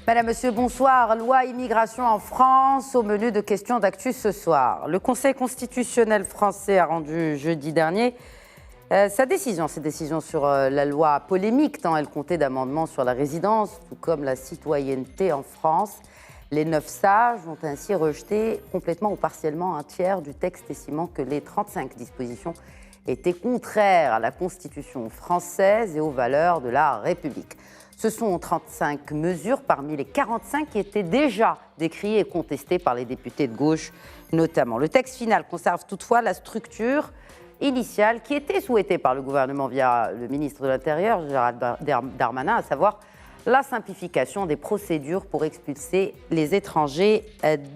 Madame, Monsieur, bonsoir. Loi immigration en France, au menu de questions d'actu ce soir. Le Conseil constitutionnel français a rendu jeudi dernier sa décision sur la loi polémique, tant elle comptait d'amendements sur la résidence, tout comme la citoyenneté en France. Les 9 sages ont ainsi rejeté complètement ou partiellement un tiers du texte, estimant que les 35 dispositions étaient contraires à la Constitution française et aux valeurs de la République. Ce sont 35 mesures parmi les 45 qui étaient déjà décriées et contestées par les députés de gauche notamment. Le texte final conserve toutefois la structure initiale qui était souhaitée par le gouvernement via le ministre de l'Intérieur, Gérald Darmanin, à savoir la simplification des procédures pour expulser les étrangers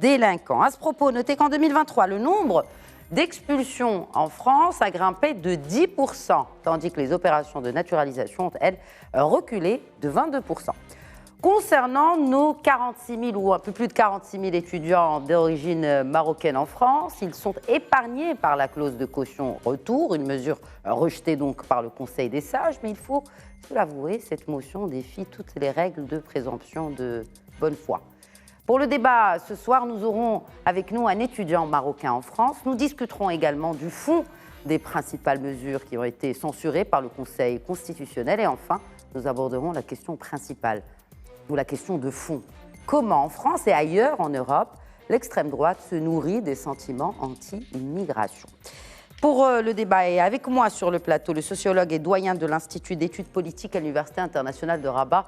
délinquants. À ce propos, notez qu'en 2023, le nombre d'expulsions en France a grimpé de 10%, tandis que les opérations de naturalisation ont, elles, reculé de 22%. Concernant nos 46 000 ou un peu plus de 46 000 étudiants d'origine marocaine en France, ils sont épargnés par la clause de caution retour, une mesure rejetée donc par le Conseil des sages, mais il faut se l'avouer, cette motion défie toutes les règles de présomption de bonne foi. Pour le débat ce soir, nous aurons avec nous un étudiant marocain en France. Nous discuterons également du fond des principales mesures qui ont été censurées par le Conseil constitutionnel. Et enfin, nous aborderons la question principale, ou la question de fond. Comment en France et ailleurs en Europe, l'extrême droite se nourrit des sentiments anti-immigration. Pour le débat, et avec moi sur le plateau, le sociologue et doyen de l'Institut d'études politiques à l'Université internationale de Rabat,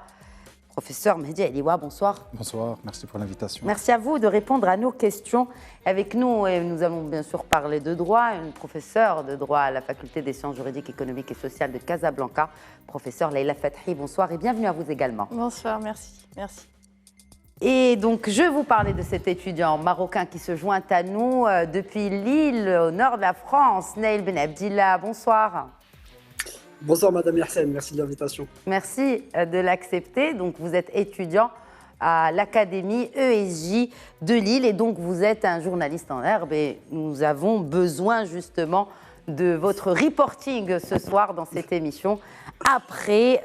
professeur Mehdi Ailiwa, bonsoir. Bonsoir, merci pour l'invitation. Merci à vous de répondre à nos questions. Avec nous, et nous allons bien sûr parler de droit, une professeure de droit à la Faculté des sciences juridiques, économiques et sociales de Casablanca, professeure Leïla Fathi. Bonsoir et bienvenue à vous également. Bonsoir, merci. Merci. Et donc, je vous parlais de cet étudiant marocain qui se joint à nous depuis Lille, au nord de la France, Naïl Ben Abdillah. Bonsoir. Bonsoir Madame Yassine, merci de l'invitation. Merci de l'accepter. Donc vous êtes étudiant à l'Académie ESJ de Lille et donc vous êtes un journaliste en herbe et nous avons besoin justement de votre reporting ce soir dans cette émission après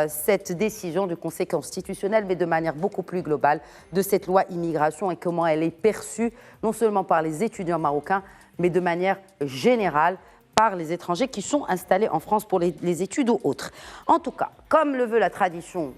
cette décision du Conseil constitutionnel, mais de manière beaucoup plus globale, de cette loi immigration et comment elle est perçue non seulement par les étudiants marocains, mais de manière générale par les étrangers qui sont installés en France pour les études ou autres. En tout cas, comme le veut la tradition,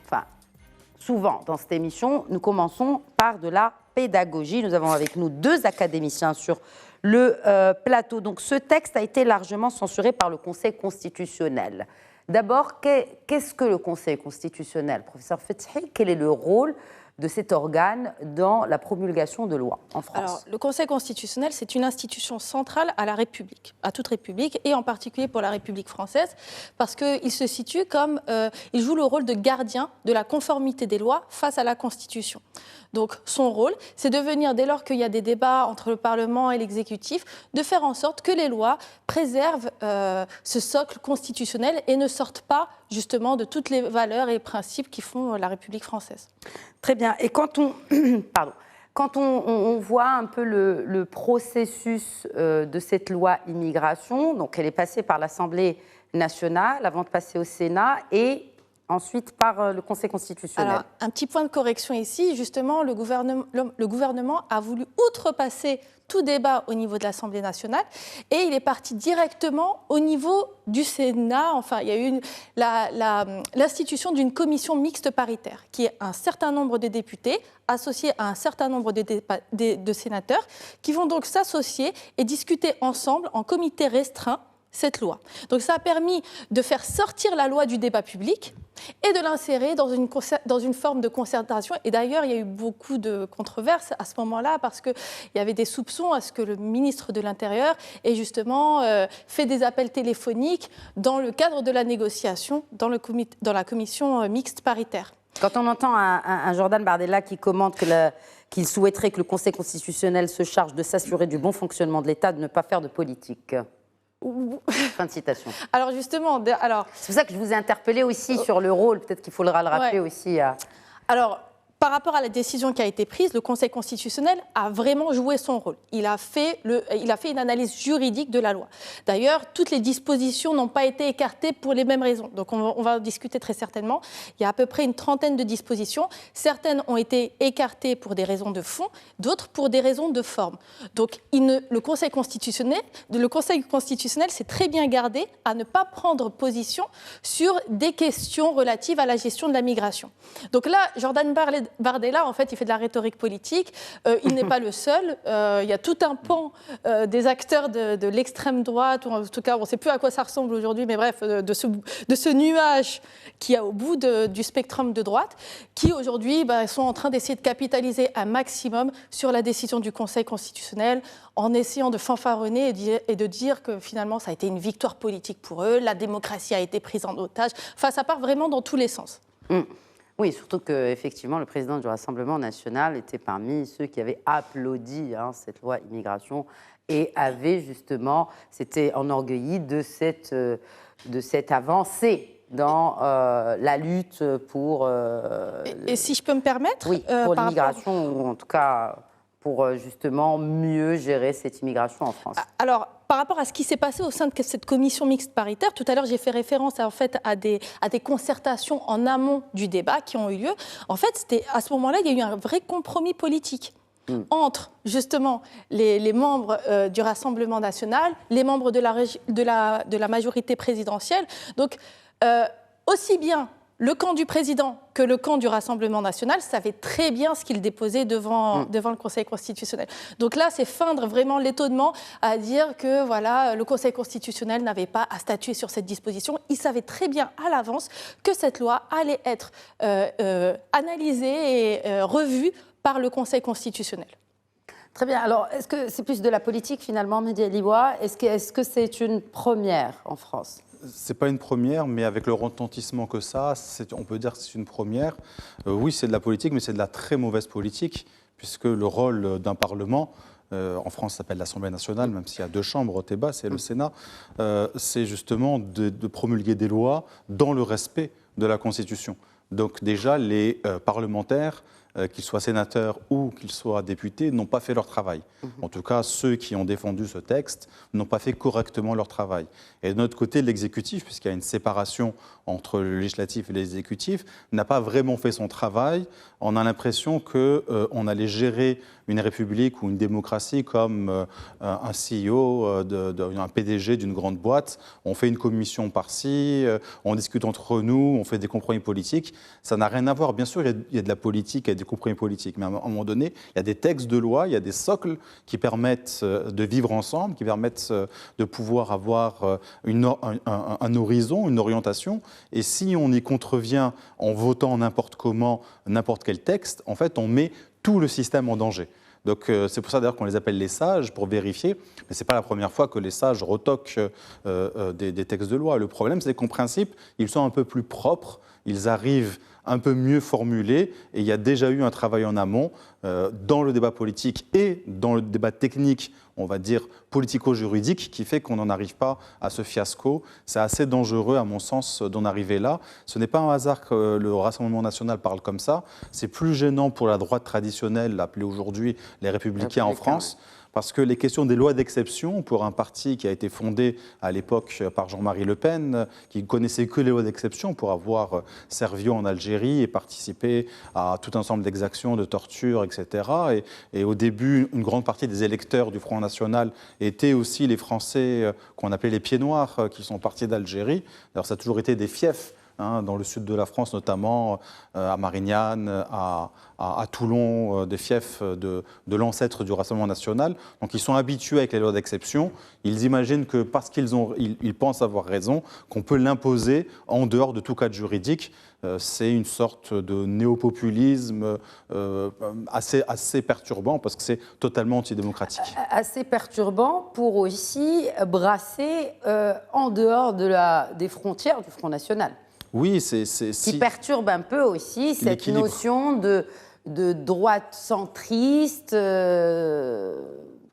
souvent dans cette émission, nous commençons par de la pédagogie. Nous avons avec nous 2 académiciens sur le plateau. Donc ce texte a été largement censuré par le Conseil constitutionnel. D'abord, qu'est-ce que le Conseil constitutionnel? Professeur Fathi, quel est le rôle de cet organe dans la promulgation de lois en France? Alors, le Conseil constitutionnel, c'est une institution centrale à la République, à toute République, et en particulier pour la République française, parce qu'il se situe comme, il joue le rôle de gardien de la conformité des lois face à la Constitution. Donc, son rôle, c'est de venir, dès lors qu'il y a des débats entre le Parlement et l'exécutif, de faire en sorte que les lois préservent ce socle constitutionnel et ne sortent pas, justement, de toutes les valeurs et principes qui font la République française. Très bien. Et quand on, quand on voit un peu le processus de cette loi immigration, donc elle est passée par l'Assemblée nationale avant de passer au Sénat et ensuite par le Conseil constitutionnel. Alors, un petit point de correction ici. Justement, le gouvernement a voulu outrepasser tout débat au niveau de l'Assemblée nationale et il est parti directement au niveau du Sénat. Enfin, il y a eu l'institution d'une commission mixte paritaire qui est un certain nombre de députés associés à un certain nombre de sénateurs qui vont donc s'associer et discuter ensemble en comité restreint cette loi. Donc ça a permis de faire sortir la loi du débat public et de l'insérer dans une forme de concertation. Et d'ailleurs, il y a eu beaucoup de controverses à ce moment-là parce qu'il y avait des soupçons à ce que le ministre de l'Intérieur ait justement fait des appels téléphoniques dans le cadre de la négociation dans la commission mixte paritaire. Quand on entend un Jordan Bardella qui commente qu'il souhaiterait que le Conseil constitutionnel se charge de s'assurer du bon fonctionnement de l'État, de ne pas faire de politique. Fin de citation. Alors justement, c'est pour ça que je vous ai interpellé aussi sur le rôle, peut-être qu'il faudra le rappeler aussi. Alors, par rapport à la décision qui a été prise, le Conseil constitutionnel a vraiment joué son rôle. Il a fait une analyse juridique de la loi. D'ailleurs, toutes les dispositions n'ont pas été écartées pour les mêmes raisons. Donc on va en discuter très certainement. Il y a à peu près une trentaine de dispositions. Certaines ont été écartées pour des raisons de fond, d'autres pour des raisons de forme. Donc le Conseil constitutionnel s'est très bien gardé à ne pas prendre position sur des questions relatives à la gestion de la migration. Donc là, Jordan Bardella, en fait, il fait de la rhétorique politique. Il n'est pas le seul. Il y a tout un pan des acteurs de l'extrême droite, ou en tout cas, on ne sait plus à quoi ça ressemble aujourd'hui, mais bref, de ce nuage qu'il y a au bout du spectrum de droite, qui aujourd'hui sont en train d'essayer de capitaliser un maximum sur la décision du Conseil constitutionnel, en essayant de fanfaronner et de dire que finalement, ça a été une victoire politique pour eux, la démocratie a été prise en otage. Enfin, ça part vraiment dans tous les sens. Oui, surtout qu'effectivement, le président du Rassemblement national était parmi ceux qui avaient applaudi cette loi immigration et s'était enorgueilli de cette avancée dans la lutte pour... et si je peux me permettre... Oui, pour l'immigration, ou en tout cas pour justement mieux gérer cette immigration en France. Alors, par rapport à ce qui s'est passé au sein de cette commission mixte paritaire, tout à l'heure, j'ai fait référence à des concertations en amont du débat qui ont eu lieu. En fait, à ce moment-là, il y a eu un vrai compromis politique entre, justement, les membres du Rassemblement national, les membres de la majorité présidentielle. Donc, aussi bien le camp du président que le camp du Rassemblement national savait très bien ce qu'il déposait devant le Conseil constitutionnel. Donc là, c'est feindre vraiment l'étonnement à dire que voilà, le Conseil constitutionnel n'avait pas à statuer sur cette disposition. Il savait très bien à l'avance que cette loi allait être analysée et revue par le Conseil constitutionnel. Très bien. Alors, est-ce que c'est plus de la politique finalement, Mehdi Aliwa ? Est-ce que c'est une première en France ? Ce n'est pas une première, mais avec le retentissement que ça, on peut dire que c'est une première. Oui, c'est de la politique, mais c'est de la très mauvaise politique, puisque le rôle d'un Parlement, en France ça s'appelle l'Assemblée nationale, même s'il y a 2 chambres au débat, c'est le Sénat, c'est justement de promulguer des lois dans le respect de la Constitution. Donc déjà, les parlementaires, qu'ils soient sénateurs ou qu'ils soient députés, n'ont pas fait leur travail. En tout cas, ceux qui ont défendu ce texte n'ont pas fait correctement leur travail. Et de notre côté, l'exécutif, puisqu'il y a une séparation entre le législatif et l'exécutif, n'a pas vraiment fait son travail. On a l'impression qu'on allait gérer une république ou une démocratie comme un CEO, un PDG d'une grande boîte. On fait une commission par-ci, on discute entre nous, on fait des compromis politiques. Ça n'a rien à voir. Bien sûr, il y a de la politique, il y a des compromis politiques, mais à un moment donné, il y a des textes de loi, il y a des socles qui permettent de vivre ensemble, qui permettent de pouvoir avoir un horizon, une orientation. Et si on y contrevient en votant n'importe comment, n'importe quel texte, en fait, on met tout le système en danger. Donc c'est pour ça d'ailleurs qu'on les appelle les sages, pour vérifier. Mais ce n'est pas la première fois que les sages retoquent des textes de loi. Le problème, c'est qu'en principe, ils sont un peu plus propres, ils arrivent un peu mieux formulés, et il y a déjà eu un travail en amont dans le débat politique et dans le débat technique, on va dire politico-juridique, qui fait qu'on n'en arrive pas à ce fiasco. C'est assez dangereux, à mon sens, d'en arriver là. Ce n'est pas un hasard que le Rassemblement national parle comme ça. C'est plus gênant pour la droite traditionnelle, appelée aujourd'hui les Républicains en France. Parce que les questions des lois d'exception, pour un parti qui a été fondé à l'époque par Jean-Marie Le Pen, qui ne connaissait que les lois d'exception pour avoir servi en Algérie et participé à tout un ensemble d'exactions, de tortures, etc. Et au début, une grande partie des électeurs du Front National étaient aussi les Français qu'on appelait les pieds noirs, qui sont partis d'Algérie. Alors ça a toujours été des fiefs. Dans le sud de la France, notamment à Marignane, à Toulon, des fiefs de l'ancêtre du Rassemblement national. Donc ils sont habitués avec les lois d'exception. Ils imaginent que parce qu'ils pensent avoir raison, qu'on peut l'imposer en dehors de tout cadre juridique. C'est une sorte de néopopulisme assez perturbant, parce que c'est totalement antidémocratique. Assez perturbant pour aussi brasser en dehors des frontières du Front National. Oui, qui perturbe un peu aussi cette notion de droite centriste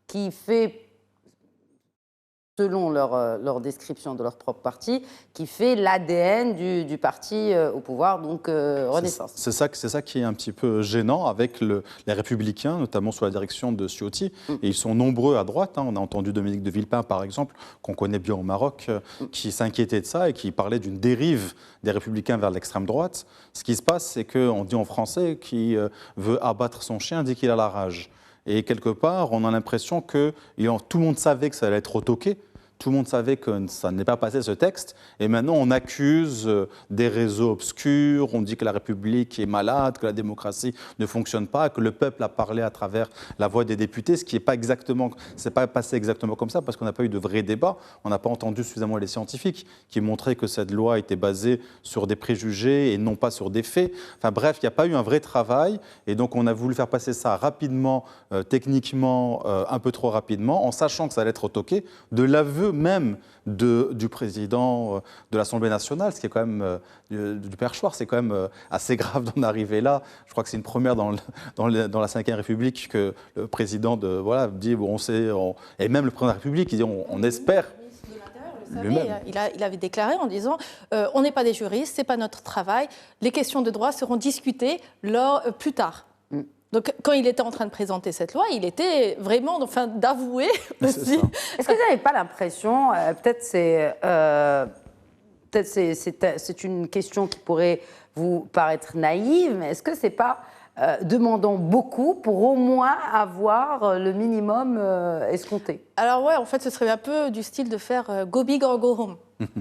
qui fait selon leur description de leur propre parti, qui fait l'ADN du parti au pouvoir, donc Renaissance. C'est ça qui est un petit peu gênant avec les Républicains, notamment sous la direction de Ciotti. Et ils sont nombreux à droite. On a entendu Dominique de Villepin, par exemple, qu'on connaît bien au Maroc, qui s'inquiétait de ça et qui parlait d'une dérive des Républicains vers l'extrême droite. Ce qui se passe, c'est qu'on dit en français qui veut abattre son chien dit qu'il a la rage. Et quelque part, on a l'impression que tout le monde savait que ça allait être retoqué. Tout le monde savait que ça n'est pas passé ce texte. Et maintenant, on accuse des réseaux obscurs, on dit que la République est malade, que la démocratie ne fonctionne pas, que le peuple a parlé à travers la voix des députés, ce qui n'est pas exactement, c'est pas passé exactement comme ça, parce qu'on n'a pas eu de vrai débat. On n'a pas entendu suffisamment les scientifiques qui montraient que cette loi était basée sur des préjugés et non pas sur des faits. Enfin bref, il n'y a pas eu un vrai travail. Et donc, on a voulu faire passer ça rapidement, techniquement, un peu trop rapidement, en sachant que ça allait être retoqué, de l'aveu même du président de l'Assemblée nationale, ce qui est quand même du perchoir, c'est quand même assez grave d'en arriver là. Je crois que c'est une première dans la Ve République que le président dit bon, on sait, et même le président de la République, il dit on espère. Il avait déclaré en disant on n'est pas des juristes, c'est pas notre travail, les questions de droit seront discutées plus tard. Donc, quand il était en train de présenter cette loi, il était vraiment d'avouer aussi. Est-ce que vous n'avez pas l'impression, peut-être c'est une question qui pourrait vous paraître naïve, mais est-ce que c'est pas demandant beaucoup pour au moins avoir le minimum escompté? Alors ouais, en fait, ce serait un peu du style de faire go big or go home.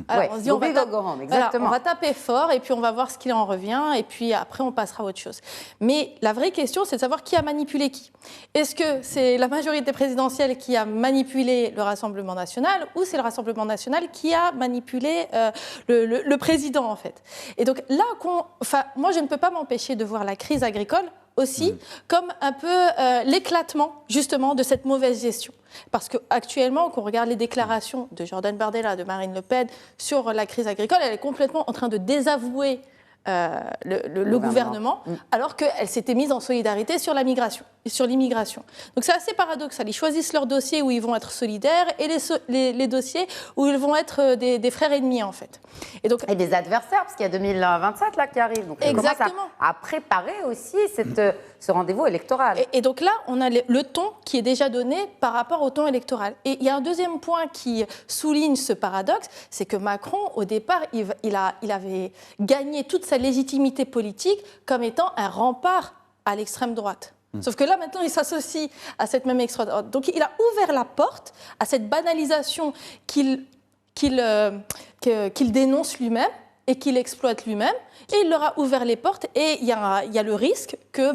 Alors, on se dit, on va taper fort et puis on va voir ce qu'il en revient et puis après on passera à autre chose. Mais la vraie question, c'est de savoir qui a manipulé qui. Est-ce que c'est la majorité présidentielle qui a manipulé le Rassemblement national ou c'est le Rassemblement national qui a manipulé le président en fait? Et donc là, moi je ne peux pas m'empêcher de voir la crise agricole aussi comme un peu l'éclatement justement de cette mauvaise gestion. Parce qu'actuellement, quand on regarde les déclarations de Jordan Bardella, de Marine Le Pen sur la crise agricole, elle est complètement en train de désavouer le gouvernement, alors qu'elle s'était mise en solidarité sur la migration et sur l'immigration. Donc c'est assez paradoxal. Ils choisissent leurs dossiers où ils vont être solidaires et les dossiers où ils vont être des frères ennemis, en fait. Et des adversaires, parce qu'il y a 2027 là, qui arrive. Donc on commence à préparer aussi ce rendez-vous électoral. Et donc là, on a le ton qui est déjà donné par rapport au ton électoral. Et il y a un deuxième point qui souligne ce paradoxe, c'est que Macron, au départ, il avait gagné toute sa légitimité politique comme étant un rempart à l'extrême droite. Sauf que là, maintenant, il s'associe à cette même extrême droite. Donc, il a ouvert la porte à cette banalisation qu'il dénonce lui-même et qu'il exploite lui-même. Et il leur a ouvert les portes et il y a le risque qu'il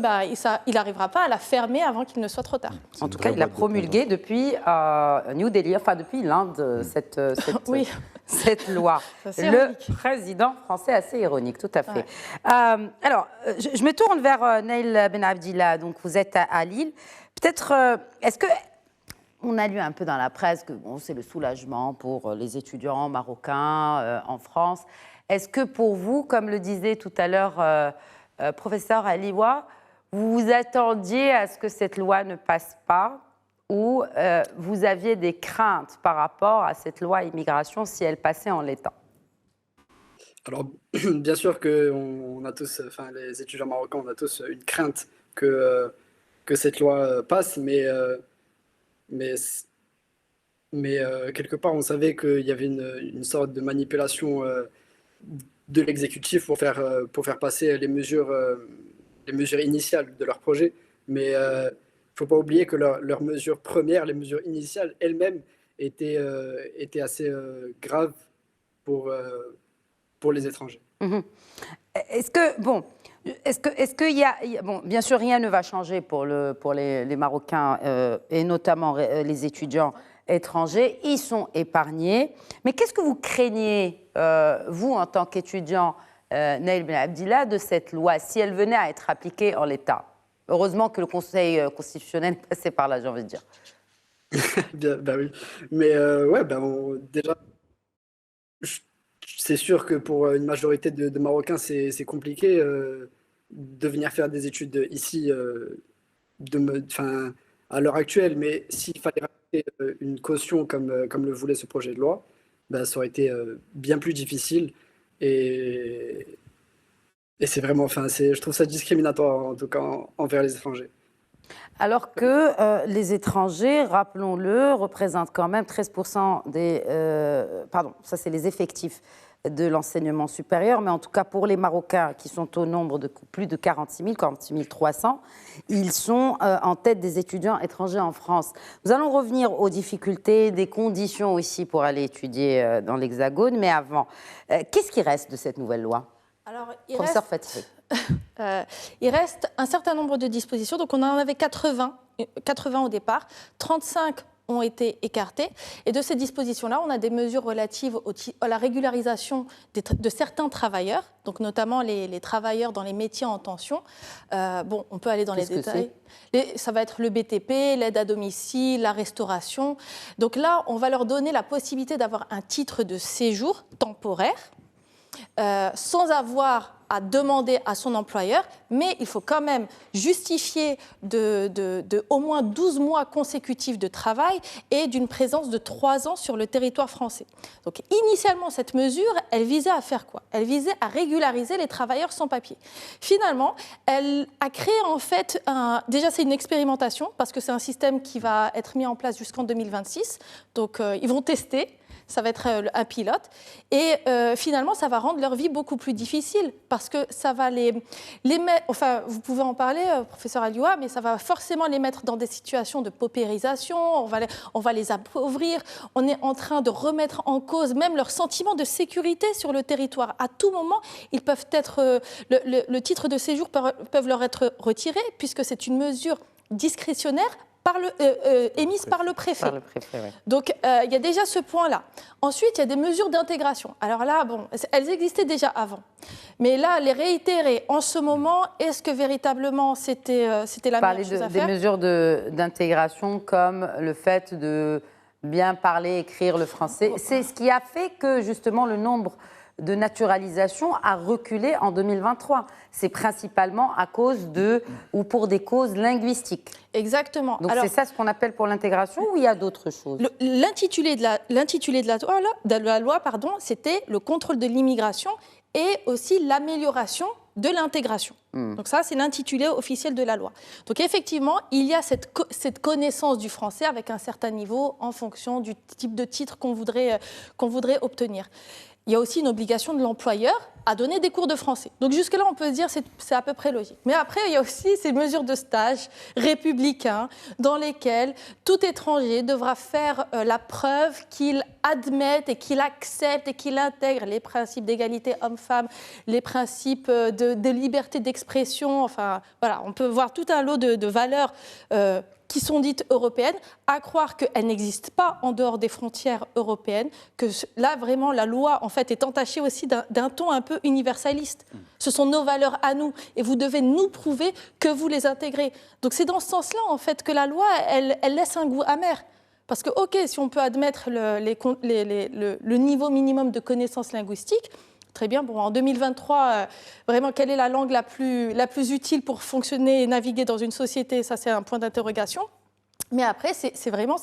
n'arrivera pas à la fermer avant qu'il ne soit trop tard. En tout cas, il l'a promulgué depuis New Delhi, depuis l'Inde, cette loi. Le président français, assez ironique, tout à fait. Ouais. Alors, je me tourne vers Naïl Ben Abdillah, donc vous êtes à Lille. Peut-être, est-ce que... On a lu un peu dans la presse que c'est le soulagement pour les étudiants marocains en France. Est-ce que pour vous, comme le disait tout à l'heure professeur Aliwa, vous vous attendiez à ce que cette loi ne passe pas ou vous aviez des craintes par rapport à cette loi immigration si elle passait en l'état? Alors, bien sûr qu'on a tous, les étudiants marocains, on a tous une crainte que cette loi passe, mais quelque part, on savait qu'il y avait une sorte de manipulation de l'exécutif pour faire passer les mesures initiales de leur projet. Mais il ne faut pas oublier que leurs mesures premières, les mesures initiales elles-mêmes, étaient assez graves pour les étrangers. Est-ce qu'il y a... Bon, bien sûr, rien ne va changer pour les Marocains et notamment les étudiants étrangers. Ils sont épargnés. Mais qu'est-ce que vous craignez, vous, en tant qu'étudiant, Naïl Ben Abdillah, de cette loi, si elle venait à être appliquée en l'état? Heureusement que le Conseil constitutionnel est passé par là, j'ai envie de dire. Ben oui. Mais déjà, c'est sûr que pour une majorité de Marocains, c'est compliqué de venir faire des études ici, à l'heure actuelle. Mais s'il fallait rajouter une caution comme le voulait ce projet de loi, ben, ça aurait été bien plus difficile. Et, et c'est vraiment, enfin, je trouve ça discriminatoire, en tout cas, envers les étrangers. Alors que les étrangers, rappelons-le, représentent quand même 13% des... pardon, ça c'est les effectifs de l'enseignement supérieur, mais en tout cas pour les Marocains qui sont au nombre de plus de 46 300, ils sont en tête des étudiants étrangers en France. Nous allons revenir aux difficultés, des conditions aussi pour aller étudier dans l'Hexagone, mais avant, qu'est-ce qui reste de cette nouvelle loi? Alors, Professeur Fatih. Il reste un certain nombre de dispositions. Donc, on en avait 80 au départ. 35 ont été écartées. Et de ces dispositions-là, on a des mesures relatives à la régularisation de certains travailleurs, donc notamment les travailleurs dans les métiers en tension. Bon, on peut aller dans les détails. Ça va être le BTP, l'aide à domicile, la restauration. Donc là, on va leur donner la possibilité d'avoir un titre de séjour temporaire, sans avoir à demander à son employeur, mais il faut quand même justifier de au moins 12 mois consécutifs de travail et d'une présence de 3 ans sur le territoire français. Donc initialement, cette mesure, elle visait à faire quoi? Elle visait à régulariser les travailleurs sans papier. Finalement, elle a créé en fait, déjà c'est une expérimentation, parce que c'est un système qui va être mis en place jusqu'en 2026, donc ils vont tester. Ça va être un pilote. Et finalement, ça va rendre leur vie beaucoup plus difficile parce que ça va les mettre... Enfin, vous pouvez en parler, professeur Alioua, mais ça va forcément les mettre dans des situations de paupérisation. On va les appauvrir. On est en train de remettre en cause même leur sentiment de sécurité sur le territoire. À tout moment, ils peuvent être... le titre de séjour peuvent leur être retirés puisque c'est une mesure discrétionnaire émise par le préfet. Par le préfet, oui. Donc, il y a déjà ce point-là. Ensuite, il y a des mesures d'intégration. Alors là, bon, elles existaient déjà avant. Mais là, les réitérer en ce moment, est-ce que véritablement c'était la meilleure chose à faire? Des mesures d'intégration comme le fait de bien parler, écrire le français. C'est ce qui a fait que, justement, le nombre de naturalisation a reculé en 2023. C'est principalement à cause ou pour des causes linguistiques. Exactement. Donc c'est ça ce qu'on appelle pour l'intégration ou il y a d'autres choses? L'intitulé de la loi, c'était le contrôle de l'immigration et aussi l'amélioration de l'intégration. Donc ça, c'est l'intitulé officiel de la loi. Donc effectivement, il y a cette connaissance du français avec un certain niveau en fonction du type de titre qu'on voudrait obtenir. Il y a aussi une obligation de l'employeur à donner des cours de français. Donc jusque-là, on peut se dire que c'est à peu près logique. Mais après, il y a aussi ces mesures de stage républicains dans lesquelles tout étranger devra faire la preuve qu'il admette et qu'il accepte et qu'il intègre les principes d'égalité homme-femme, les principes de liberté d'expression. Enfin, voilà, on peut voir tout un lot de valeurs qui sont dites européennes, à croire qu'elles n'existent pas en dehors des frontières européennes, que là, vraiment, la loi, en fait, est entachée aussi d'un ton un peu universaliste. Ce sont nos valeurs à nous, et vous devez nous prouver que vous les intégrez. Donc c'est dans ce sens-là, en fait, que la loi, elle laisse un goût amer. Parce que, OK, si on peut admettre le niveau minimum de connaissances linguistiques, très bien. Bon, en 2023, vraiment, quelle est la langue la plus utile pour fonctionner et naviguer dans une société? Ça, c'est un point d'interrogation. Mais après, c'est vraiment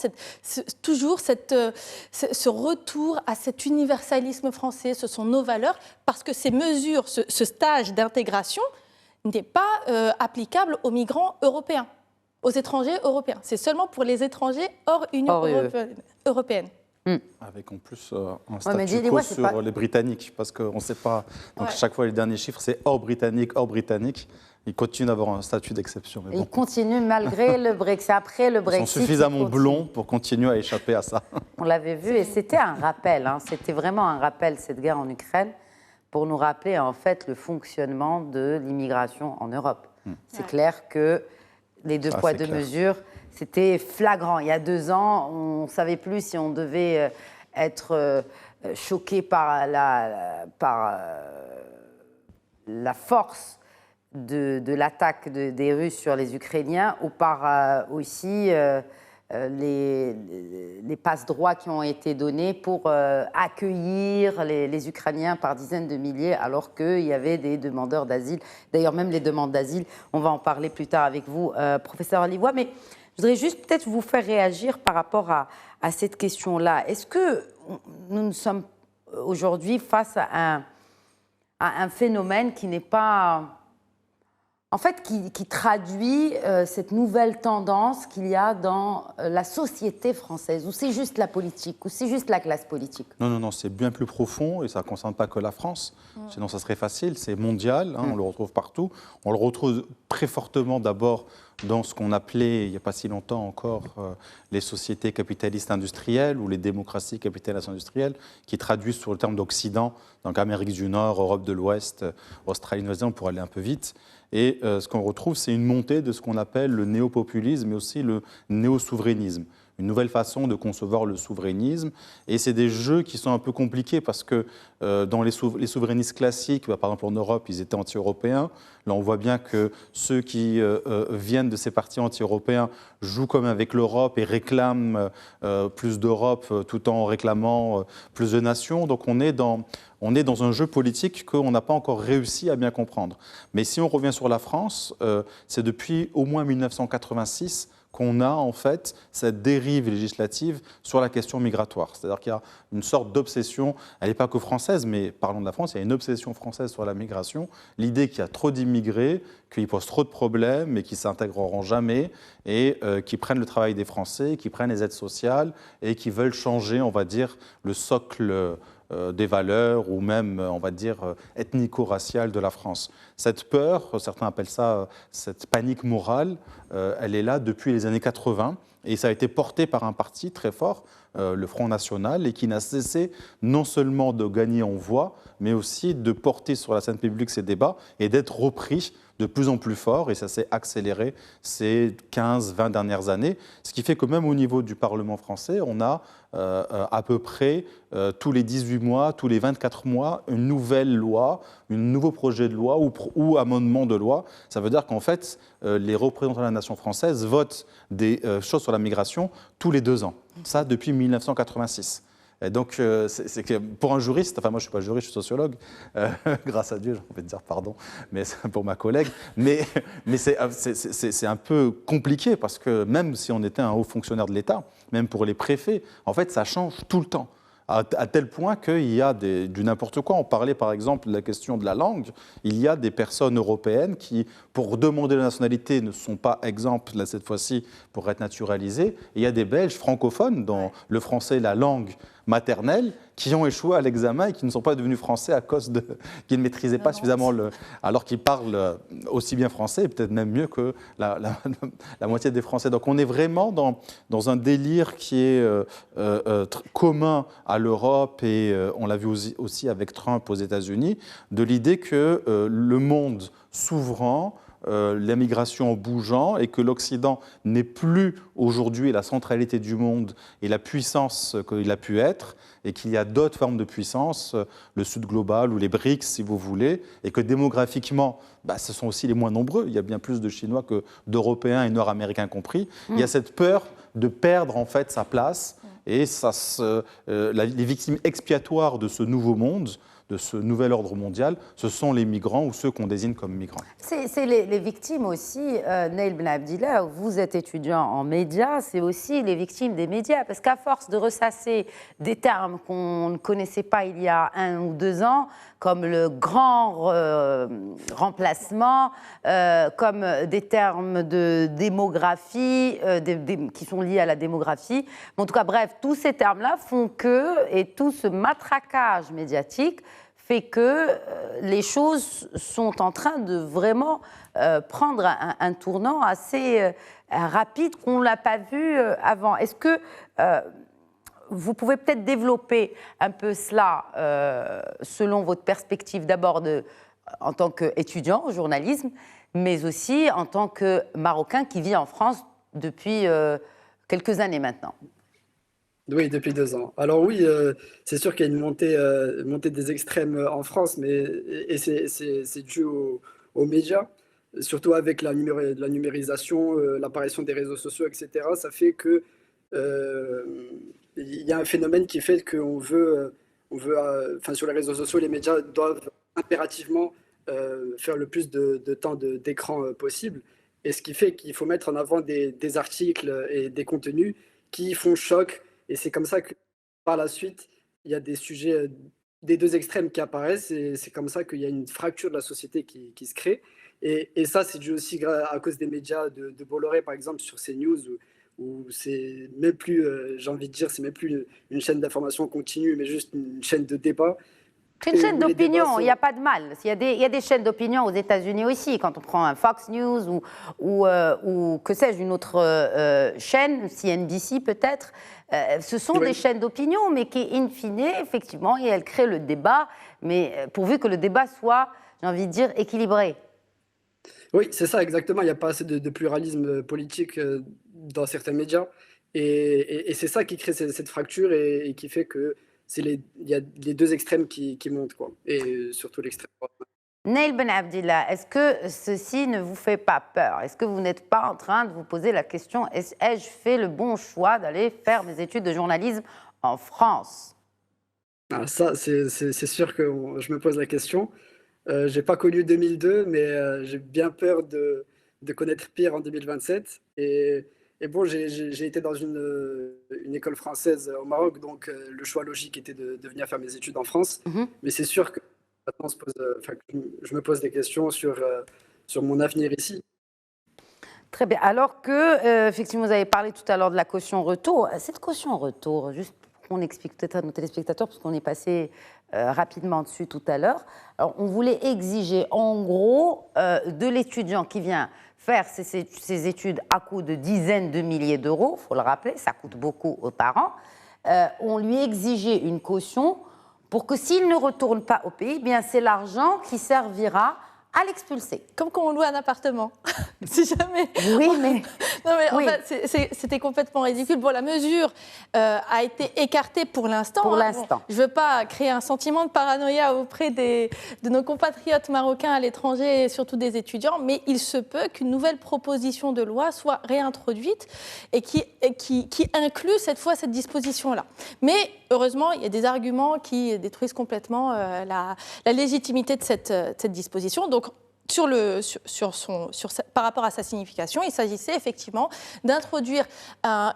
toujours ce retour à cet universalisme français. Ce sont nos valeurs, parce que ces mesures, ce stage d'intégration n'est pas applicable aux migrants européens, aux étrangers européens. C'est seulement pour les étrangers hors Union européenne. Avec en plus un statu quo sur les Britanniques, parce qu'on ne sait pas. Donc chaque fois, les derniers chiffres, c'est hors Britannique. Ils continuent d'avoir un statut d'exception. Ils continuent malgré le Brexit. Après le Brexit, ils sont suffisamment blonds pour continuer à échapper à ça. On l'avait vu et c'était un rappel. C'était vraiment un rappel, cette guerre en Ukraine, pour nous rappeler en fait le fonctionnement de l'immigration en Europe. C'est clair que les deux poids, deux mesures... C'était flagrant. Il y a 2 ans, on ne savait plus si on devait être choqué par la force de l'attaque des Russes sur les Ukrainiens ou par aussi les passe-droits qui ont été donnés pour accueillir les Ukrainiens par dizaines de milliers alors qu'il y avait des demandeurs d'asile. D'ailleurs, même les demandes d'asile, on va en parler plus tard avec vous, professeur Alioua. Mais Je voudrais juste peut-être vous faire réagir par rapport à cette question-là. Est-ce que nous sommes aujourd'hui face à un phénomène qui n'est pas... En fait, qui traduit cette nouvelle tendance qu'il y a dans la société française, où c'est juste la politique, où c'est juste la classe politique? Non, c'est bien plus profond et ça ne concerne pas que la France. Sinon, ça serait facile. C'est mondial, on le retrouve partout. On le retrouve très fortement d'abord dans ce qu'on appelait, il n'y a pas si longtemps encore, les sociétés capitalistes industrielles ou les démocraties capitalistes industrielles, qui traduisent sur le terme d'Occident, donc Amérique du Nord, Europe de l'Ouest, Australie, Nouvelle-Zélande, pour aller un peu vite. Et ce qu'on retrouve, c'est une montée de ce qu'on appelle le néopopulisme, mais aussi le néo-souverainisme. Une nouvelle façon de concevoir le souverainisme. Et c'est des jeux qui sont un peu compliqués parce que dans les souverainistes classiques, par exemple en Europe, ils étaient anti-européens. Là, on voit bien que ceux qui viennent de ces partis anti-européens jouent comme avec l'Europe et réclament plus d'Europe tout en réclamant plus de nations. Donc on est dans un jeu politique qu'on n'a pas encore réussi à bien comprendre. Mais si on revient sur la France, c'est depuis au moins 1986 qu'on a en fait cette dérive législative sur la question migratoire. C'est-à-dire qu'il y a une sorte d'obsession, elle n'est pas que française, mais parlons de la France, il y a une obsession française sur la migration, l'idée qu'il y a trop d'immigrés, qu'ils posent trop de problèmes et qu'ils ne s'intégreront jamais et qui prennent le travail des Français, qui prennent les aides sociales et qui veulent changer, on va dire, le socle des valeurs ou même, on va dire, ethnico-raciale de la France. Cette peur, certains appellent ça cette panique morale, elle est là depuis les années 80 et ça a été porté par un parti très fort, le Front National, et qui n'a cessé non seulement de gagner en voix, mais aussi de porter sur la scène publique ces débats et d'être repris de plus en plus fort, et ça s'est accéléré ces 15-20 dernières années, ce qui fait que même au niveau du Parlement français, on a à peu près tous les 18 mois, tous les 24 mois, une nouvelle loi, un nouveau projet de loi ou amendement de loi. Ça veut dire qu'en fait, les représentants de la nation française votent des choses sur la migration tous les 2 ans. Ça, depuis 1986. Et donc, c'est que pour un juriste, enfin moi je ne suis pas juriste, je suis sociologue, grâce à Dieu, j'ai envie de dire pardon, mais c'est pour ma collègue, mais c'est un peu compliqué parce que même si on était un haut fonctionnaire de l'État, même pour les préfets, en fait ça change tout le temps. À tel point qu'il y a du n'importe quoi. On parlait par exemple de la question de la langue. Il y a des personnes européennes qui, pour demander la nationalité, ne sont pas exemples, là, cette fois-ci, pour être naturalisées. Et il y a des Belges francophones, dont le français est la langue maternelle, qui ont échoué à l'examen et qui ne sont pas devenus français à cause qu'ils ne maîtrisaient pas suffisamment alors qu'ils parlent aussi bien français, et peut-être même mieux que la moitié des Français. Donc on est vraiment dans un délire qui est commun à l'Europe et on l'a vu aussi avec Trump aux États-Unis, de l'idée que le monde s'ouvrant, la migration en bougeant et que l'Occident n'est plus aujourd'hui la centralité du monde et la puissance qu'il a pu être et qu'il y a d'autres formes de puissance, le Sud global ou les BRICS si vous voulez, et que démographiquement, ce sont aussi les moins nombreux. Il y a bien plus de Chinois que d'Européens et Nord-Américains compris. Il y a cette peur de perdre en fait sa place et les victimes expiatoires de ce nouveau monde, de ce nouvel ordre mondial, ce sont les migrants ou ceux qu'on désigne comme migrants. C'est les victimes aussi, Neil Ben Abdillah, vous êtes étudiant en médias, c'est aussi les victimes des médias, parce qu'à force de ressasser des termes qu'on ne connaissait pas il y a 1 ou 2 ans, comme le grand remplacement, comme des termes de démographie, qui sont liés à la démographie. En tout cas, bref, tous ces termes-là font que, et tout ce matraquage médiatique fait que les choses sont en train de vraiment prendre un tournant assez rapide qu'on ne l'a pas vu avant. Est-ce que vous pouvez peut-être développer un peu cela selon votre perspective d'abord en tant qu'étudiant au journalisme, mais aussi en tant que Marocain qui vit en France depuis quelques années maintenant? Oui, depuis 2 ans. Alors oui, c'est sûr qu'il y a une montée des extrêmes en France, et c'est dû aux médias, surtout avec la numérisation, l'apparition des réseaux sociaux, etc. Ça fait que il y a un phénomène qui fait qu'on veut, sur les réseaux sociaux, les médias doivent impérativement faire le plus de temps d'écran possible. Et ce qui fait qu'il faut mettre en avant des articles et des contenus qui font choc. Et c'est comme ça que, par la suite, il y a des sujets des deux extrêmes qui apparaissent. Et c'est comme ça qu'il y a une fracture de la société qui se crée. Et ça, c'est dû aussi à cause des médias de Bolloré, par exemple, sur CNews, où c'est même plus, j'ai envie de dire, c'est même plus une chaîne d'information continue, mais juste une chaîne de débat. C'est une chaîne d'opinion, il n'y a pas de mal. Il y a des chaînes d'opinion aux États-Unis aussi. Quand on prend un Fox News ou que sais-je, une autre chaîne, CNBC peut-être, ce sont des chaînes d'opinion, mais qui, in fine, effectivement, elles créent le débat, mais pourvu que le débat soit, j'ai envie de dire, équilibré. Oui, c'est ça, exactement. Il n'y a pas assez de pluralisme politique dans certains médias. Et c'est ça qui crée cette fracture et qui fait que il y a les deux extrêmes qui montent, quoi. Et surtout l'extrême droite. Nail Ben Abdillah, est-ce que ceci ne vous fait pas peur? Est-ce que vous n'êtes pas en train de vous poser la question, ai-je fait le bon choix d'aller faire des études de journalisme en France? Ça, c'est sûr que je me pose la question. J'ai pas connu 2002, mais j'ai bien peur de connaître pire en 2027. Et bon, j'ai été dans une école française au Maroc, donc le choix logique était de venir faire mes études en France. Mais c'est sûr que maintenant, je me pose des questions sur mon avenir ici. Très bien. Alors que, effectivement, vous avez parlé tout à l'heure de la caution retour. Cette caution retour, juste pour qu'on explique peut-être à nos téléspectateurs, parce qu'on est passé rapidement dessus tout à l'heure. Alors, on voulait exiger, en gros, de l'étudiant qui vient faire ses études à coût de dizaines de milliers d'euros, il faut le rappeler, ça coûte beaucoup aux parents, on lui exigeait une caution pour que s'il ne retourne pas au pays, eh bien c'est l'argent qui servira à l'expulser. Comme quand on loue un appartement, si jamais. Oui, mais... Non, mais oui. en fait, c'était complètement ridicule. Bon, la mesure a été écartée pour l'instant. Pour l'instant. Bon, je ne veux pas créer un sentiment de paranoïa auprès de nos compatriotes marocains à l'étranger et surtout des étudiants, mais il se peut qu'une nouvelle proposition de loi soit réintroduite et qui inclut cette fois cette disposition-là. Mais heureusement, il y a des arguments qui détruisent complètement la légitimité de cette disposition. Donc, par rapport à sa signification, il s'agissait effectivement d'introduire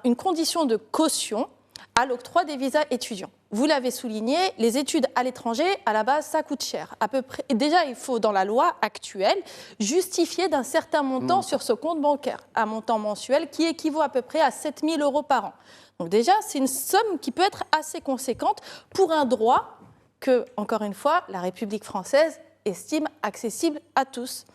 une condition de caution à l'octroi des visas étudiants. Vous l'avez souligné, les études à l'étranger, à la base, ça coûte cher. À peu près, déjà, il faut, dans la loi actuelle, justifier d'un certain montant sur ce compte bancaire, un montant mensuel qui équivaut à peu près à 7 000 € par an. Donc déjà, c'est une somme qui peut être assez conséquente pour un droit que, encore une fois, la République française estime accessible à tous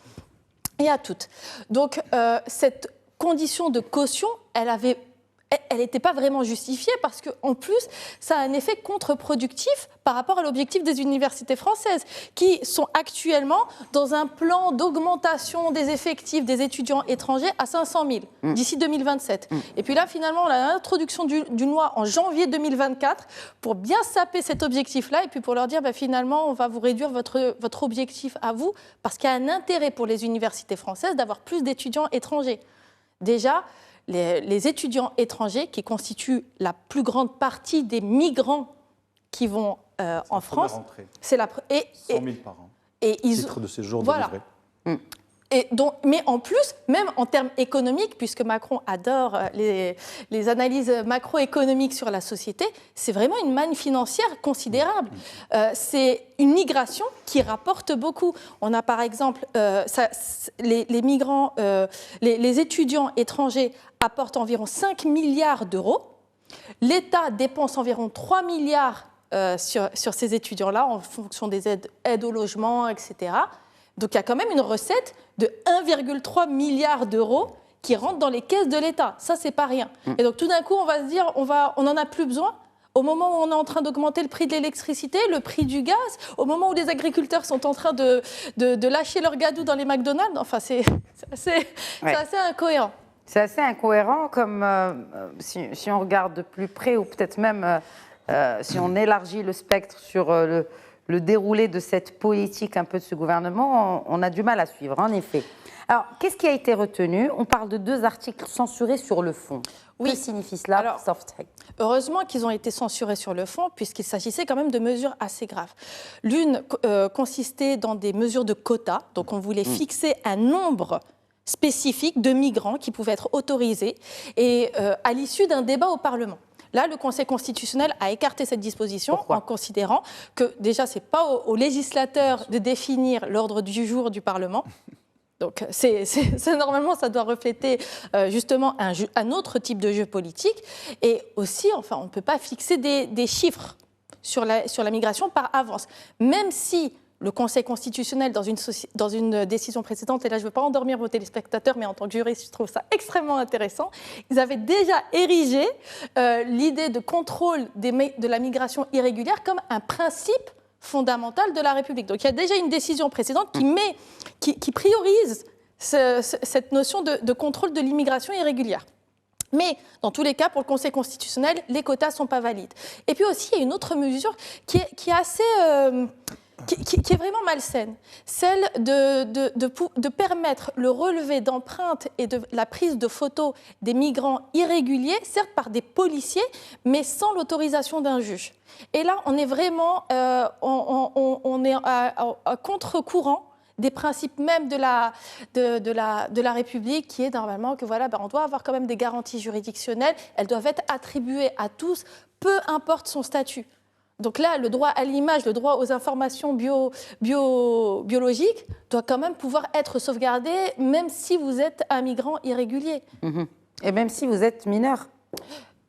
et à toutes. Donc, cette condition de caution, elle n'était pas vraiment justifiée parce qu'en plus, ça a un effet contre-productif par rapport à l'objectif des universités françaises qui sont actuellement dans un plan d'augmentation des effectifs des étudiants étrangers à 500 000 d'ici 2027. Et puis là, finalement, on a l'introduction d'une loi en janvier 2024 pour bien saper cet objectif-là et puis pour leur dire, finalement, on va vous réduire votre objectif à vous parce qu'il y a un intérêt pour les universités françaises d'avoir plus d'étudiants étrangers. Déjà, les étudiants étrangers qui constituent la plus grande partie des migrants qui vont en France, c'est la 100 000 par an. Et titre de séjour délivré. Et donc, mais en plus, même en termes économiques, puisque Macron adore les analyses macroéconomiques sur la société, c'est vraiment une manne financière considérable. C'est une migration qui rapporte beaucoup. On a par exemple les migrants, les étudiants étrangers apportent environ 5 milliards d'euros. L'État dépense environ 3 milliards sur ces étudiants-là en fonction des aides au logement, etc. Donc il y a quand même une recette de 1,3 milliard d'euros qui rentre dans les caisses de l'État. Ça, c'est pas rien. Et donc tout d'un coup, on va se dire, on n'en a plus besoin. Au moment où on est en train d'augmenter le prix de l'électricité, le prix du gaz, au moment où les agriculteurs sont en train de lâcher leur gadou dans les McDonald's, enfin, c'est assez incohérent. C'est assez incohérent, comme si on regarde de plus près, ou peut-être même si on élargit le spectre sur le déroulé de cette politique un peu de ce gouvernement, on a du mal à suivre, en effet. Alors, qu'est-ce qui a été retenu? On parle de 2 articles censurés sur le fond. Oui. Que signifie cela pour Softec? Heureusement qu'ils ont été censurés sur le fond, puisqu'il s'agissait quand même de mesures assez graves. L'une consistait dans des mesures de quotas, donc on voulait fixer un nombre spécifiques de migrants qui pouvaient être autorisés et à l'issue d'un débat au Parlement. Là, le Conseil constitutionnel a écarté cette disposition. Pourquoi ? En considérant que déjà, ce n'est pas au législateur de définir l'ordre du jour du Parlement. Donc, normalement, ça doit refléter justement un autre type de jeu politique. Et aussi, enfin, on ne peut pas fixer des chiffres sur la migration par avance. Même si le Conseil constitutionnel, dans une décision précédente, et là je ne veux pas endormir vos téléspectateurs, mais en tant que juriste, je trouve ça extrêmement intéressant, ils avaient déjà érigé l'idée de contrôle de la migration irrégulière comme un principe fondamental de la République. Donc il y a déjà une décision précédente qui priorise cette notion de contrôle de l'immigration irrégulière. Mais dans tous les cas, pour le Conseil constitutionnel, les quotas ne sont pas valides. Et puis aussi, il y a une autre mesure qui est assez... Qui est vraiment malsaine, celle de permettre le relevé d'empreintes et de la prise de photos des migrants irréguliers, certes par des policiers, mais sans l'autorisation d'un juge. Et là, on est vraiment on est à contre-courant des principes même de la République, qui est normalement que voilà, on doit avoir quand même des garanties juridictionnelles, elles doivent être attribuées à tous, peu importe son statut. Donc là, le droit à l'image, le droit aux informations biologiques doit quand même pouvoir être sauvegardé, même si vous êtes un migrant irrégulier. Et même si vous êtes mineur.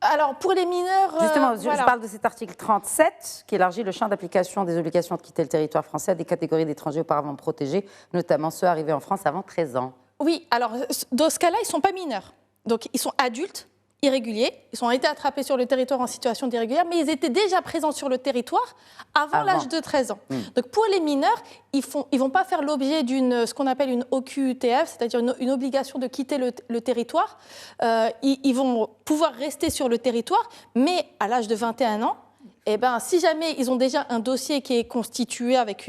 Alors, pour les mineurs... Justement, je parle de cet article 37 qui élargit le champ d'application des obligations de quitter le territoire français à des catégories d'étrangers auparavant protégés, notamment ceux arrivés en France avant 13 ans. Oui, alors, dans ce cas-là, ils ne sont pas mineurs. Donc, ils sont adultes, irréguliers. Ils ont été attrapés sur le territoire en situation d'irrégulière, mais ils étaient déjà présents sur le territoire avant l'âge de 13 ans. Donc, pour les mineurs, ils vont pas faire l'objet ce qu'on appelle une OQTF, c'est-à-dire une obligation de quitter le territoire. Ils vont pouvoir rester sur le territoire, mais à l'âge de 21 ans, si jamais ils ont déjà un dossier qui est constitué avec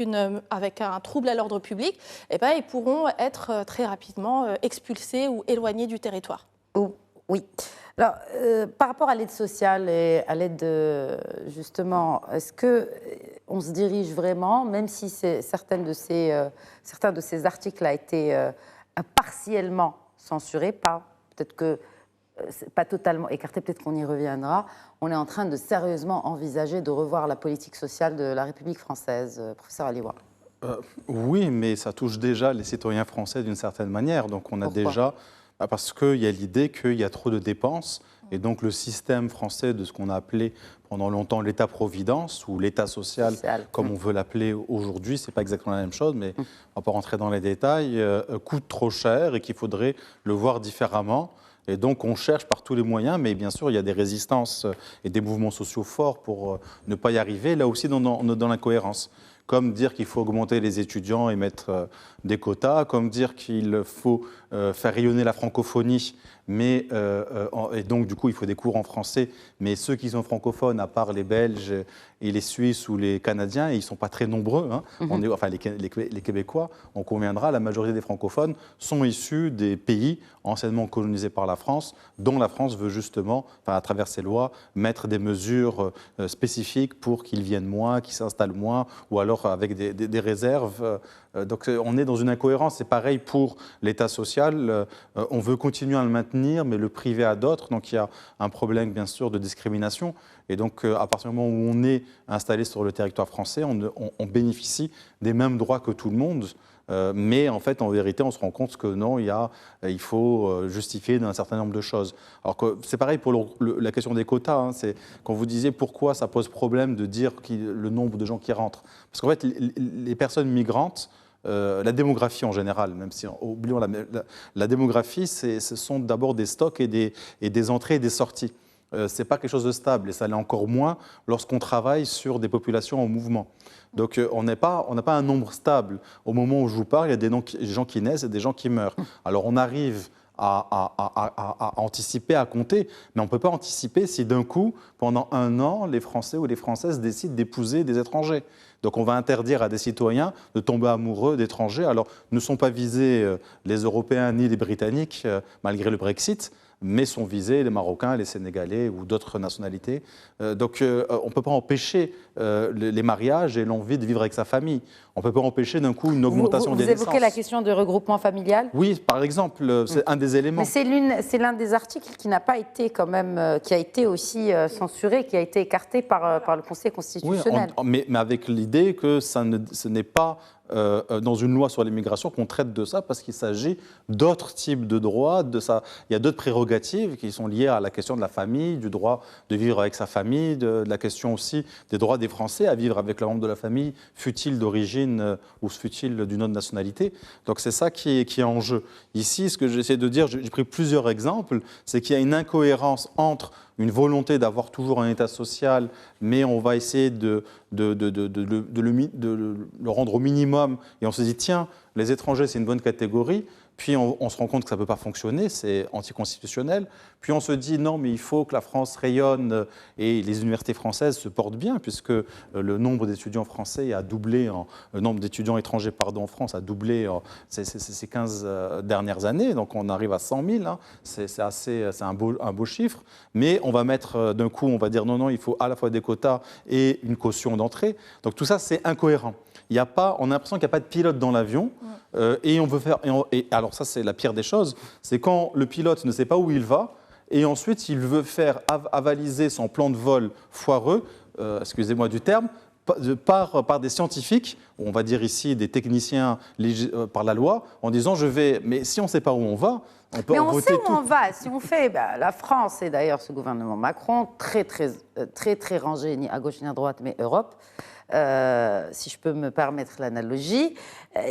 un trouble à l'ordre public, ils pourront être très rapidement expulsés ou éloignés du territoire. Oui. Alors, par rapport à l'aide sociale et à l'aide, justement, est-ce qu'on se dirige vraiment, même si certains de ces articles ont été partiellement censurés, peut-être que pas totalement écartés, peut-être qu'on y reviendra, on est en train de sérieusement envisager de revoir la politique sociale de la République française, professeur Aliwa. Oui, mais ça touche déjà les citoyens français d'une certaine manière. Donc on a Pourquoi ? déjà... Parce qu'il y a l'idée qu'il y a trop de dépenses et donc le système français de ce qu'on a appelé pendant longtemps l'État-providence ou l'État social, comme on veut l'appeler aujourd'hui, ce n'est pas exactement la même chose, mais on ne va pas rentrer dans les détails, coûte trop cher et qu'il faudrait le voir différemment. Et donc on cherche par tous les moyens, mais bien sûr il y a des résistances et des mouvements sociaux forts pour ne pas y arriver, là aussi dans l'incohérence. Comme dire qu'il faut augmenter les étudiants et mettre des quotas, comme dire qu'il faut faire rayonner la francophonie, et donc du coup il faut des cours en français, mais ceux qui sont francophones, à part les Belges et les Suisses ou les Canadiens, ils ne sont pas très nombreux, les Québécois, on conviendra, la majorité des francophones sont issus des pays anciennement colonisés par la France, dont la France veut justement, à travers ses lois, mettre des mesures spécifiques pour qu'ils viennent moins, qu'ils s'installent moins, ou alors avec des réserves. Donc on est dans une incohérence, c'est pareil pour l'État social, on veut continuer à le maintenir, mais le priver à d'autres, donc il y a un problème bien sûr de discrimination, et donc à partir du moment où on est installé sur le territoire français, on bénéficie des mêmes droits que tout le monde, mais en fait, en vérité, on se rend compte que non, il faut justifier d'un certain nombre de choses. Alors que c'est pareil pour la question des quotas. C'est quand vous disiez pourquoi ça pose problème de dire le nombre de gens qui rentrent. Parce qu'en fait, les personnes migrantes, la démographie en général, même si oublions la démographie, ce sont d'abord des stocks et des entrées et des sorties. Ce n'est pas quelque chose de stable, et ça l'est encore moins lorsqu'on travaille sur des populations en mouvement. Donc on n'a pas un nombre stable. Au moment où je vous parle, il y a des gens qui naissent et des gens qui meurent. Alors on arrive à anticiper, à compter, mais on ne peut pas anticiper si d'un coup, pendant un an, les Français ou les Françaises décident d'épouser des étrangers. Donc on va interdire à des citoyens de tomber amoureux d'étrangers. Alors ne sont pas visés les Européens ni les Britanniques, malgré le Brexit, mais sont visés les Marocains, les Sénégalais ou d'autres nationalités. Donc on ne peut pas empêcher les mariages et l'envie de vivre avec sa famille. On ne peut pas empêcher d'un coup une augmentation des naissances. Vous évoquez la question de regroupement familial ? Oui, par exemple, c'est un des éléments. Mais c'est l'un des articles qui n'a pas été quand même, qui a été aussi censuré, qui a été écarté par le Conseil constitutionnel. Oui, mais avec l'idée que ce n'est pas dans une loi sur l'immigration qu'on traite de ça, parce qu'il s'agit d'autres types de droits. Il y a d'autres prérogatives qui sont liées à la question de la famille, du droit de vivre avec sa famille, de la question aussi des droits des Français à vivre avec le membre de la famille, fût-il d'origine ou fût-il d'une autre nationalité. Donc c'est ça qui est en jeu. Ici, ce que j'essaie de dire, j'ai pris plusieurs exemples, c'est qu'il y a une incohérence entre une volonté d'avoir toujours un État social, mais on va essayer de le rendre au minimum. Et on se dit, tiens, les étrangers, c'est une bonne catégorie. Puis on se rend compte que ça ne peut pas fonctionner, c'est anticonstitutionnel. Puis on se dit, non, mais il faut que la France rayonne et les universités françaises se portent bien, puisque le nombre d'étudiants français a doublé, le nombre d'étudiants étrangers en France a doublé ces 15 dernières années. Donc on arrive à 100 000, hein. C'est un beau chiffre. Mais on va mettre d'un coup, on va dire, non, il faut à la fois des quotas et une caution d'entrée. Donc tout ça, c'est incohérent. On a l'impression qu'il n'y a pas de pilote dans l'avion. Et on veut faire. Alors, ça, c'est la pire des choses. C'est quand le pilote ne sait pas où il va et ensuite il veut faire avaliser son plan de vol foireux, excusez-moi du terme, par des scientifiques, on va dire ici des techniciens par la loi, en disant mais si on ne sait pas où on va, on peut mais on sait où on va. Si on fait la France, et d'ailleurs ce gouvernement Macron, très rangé, ni à gauche ni à droite, mais Europe. Si je peux me permettre l'analogie,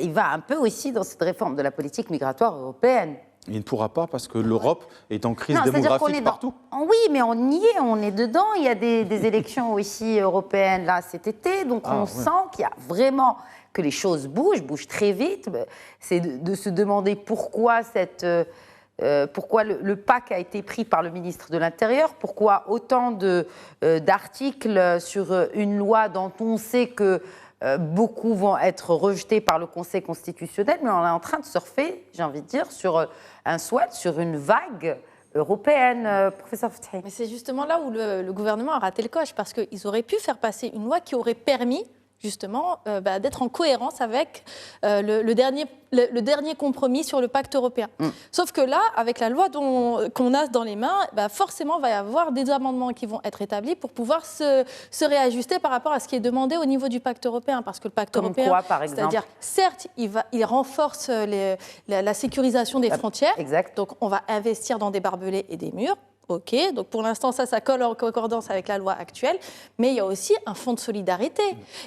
il va un peu aussi dans cette réforme de la politique migratoire européenne. Il ne pourra pas parce que l'Europe est en crise démographique partout. Oui, mais on y est, on est dedans. Il y a des élections aussi européennes là cet été, donc on sent qu'il y a vraiment que les choses bougent très vite. C'est de se demander pourquoi pourquoi le PAC a été pris par le ministre de l'Intérieur, pourquoi autant d'articles sur une loi dont on sait que beaucoup vont être rejetés par le Conseil constitutionnel, mais on est en train de surfer, j'ai envie de dire, sur un swatch, sur une vague européenne, professeur Fethi. Mais c'est justement là où le gouvernement a raté le coche, parce qu'ils auraient pu faire passer une loi qui aurait permis justement d'être en cohérence avec le dernier compromis sur le pacte européen. Sauf que là, avec la loi qu'on a dans les mains, forcément, il va y avoir des amendements qui vont être établis pour pouvoir se réajuster par rapport à ce qui est demandé au niveau du pacte européen. Parce que le pacte européen, quoi, par exemple ? c'est-à-dire, certes, il renforce la sécurisation des frontières. Exact. Donc, on va investir dans des barbelés et des murs. OK, donc pour l'instant, ça colle en concordance avec la loi actuelle, mais il y a aussi un fonds de solidarité.